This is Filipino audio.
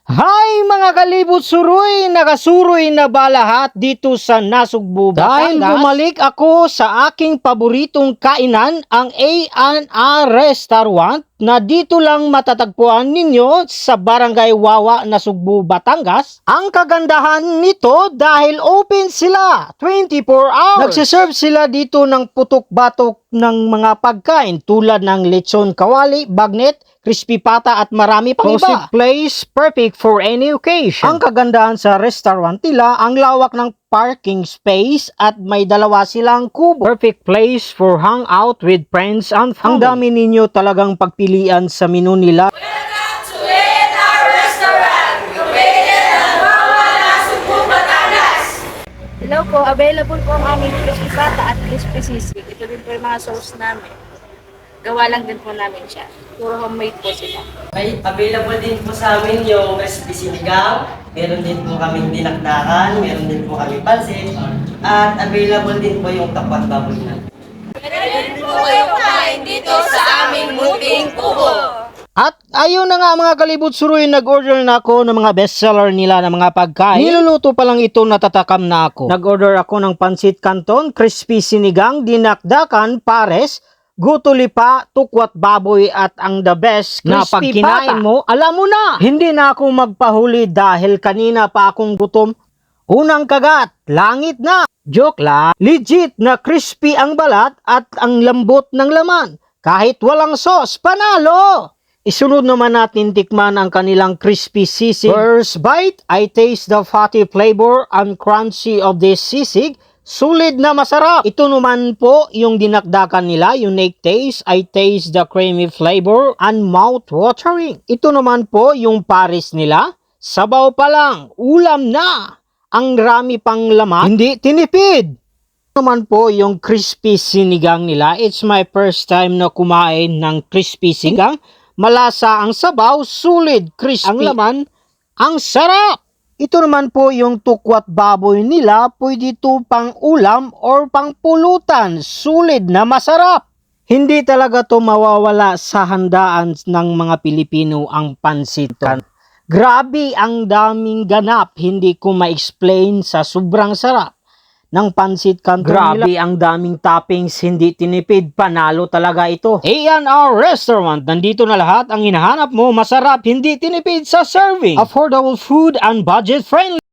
Hi mga kalibot suroy, nakasuroy na ba lahat dito sa Nasugbu, Batangas? Dahil bumalik ako sa aking paboritong kainan, ang A&R Restaurant, na dito lang matatagpuan ninyo sa Barangay Wawa, Nasugbu, Batangas. Ang kagandahan nito dahil open sila 24 hours. Nagsiserve sila dito ng putok-batok ng mga pagkain tulad ng lechon kawali, bagnet, crispy pata at marami pang iba. Place, perfect for any occasion. Ang kagandahan sa restaurant nila, ang lawak ng parking space at may dalawa silang kubo. Perfect place for hangout with friends and family. Ang dami ninyo talagang pagpilian sa menu nila. Welcome to A&R Restaurant, located at Wawa, Nasugbu, Batangas. Hello po, available po ang aming crispy pata at crispy sisig. Ito din po yung mga sauce namin. Gawa lang din po namin siya. Puro homemade po sila. May available din po sa amin yung crispy sinigang, meron din po kaming dinakdakan, meron din po kami pansit, at available din po yung tapat baboy na. Pwede po kayong kain dito sa aming munting kubo. At ayun na nga mga kalibot suroy, nag-order na ako ng mga bestseller nila ng mga pagkain. Niluluto pa lang ito, natatakam na ako. Nag-order ako ng pansit canton, crispy sinigang, dinakdakan, pares, guto lipa, tukwat baboy at ang the best, na pag kinain mo, alam mo na, hindi na ako magpahuli dahil kanina pa akong gutom. Unang kagat, langit na. Joke lang, legit na crispy ang balat at ang lambot ng laman. Kahit walang sauce, panalo! Isunod naman natin tikman ang kanilang crispy sisig. First bite, I taste the fatty flavor and crunchy of this sisig. Sulit na masarap. Ito naman po yung dinakdakan nila, unique taste. I taste the creamy flavor and mouth-watering. Ito naman po yung pares nila. Sabaw pa lang, ulam na. Ang rami pang laman, hindi tinipid. Ito naman po yung crispy sinigang nila. It's my first time na kumain ng crispy sinigang. Malasa ang sabaw, sulit, crispy. Ang laman, ang sarap. Ito naman po yung tukwat baboy nila, pwede ito pang ulam or pang pulutan, sulit na masarap. Hindi talaga to mawawala sa handaan ng mga Pilipino ang pansit. Grabe ang daming ganap, hindi ko ma-explain sa sobrang sarap ng pansit canton nila. Grabe ang daming toppings, hindi tinipid, panalo talaga ito. A&R Restaurant, nandito na lahat ang hinahanap mo, masarap, hindi tinipid sa serving. Affordable food and budget friendly.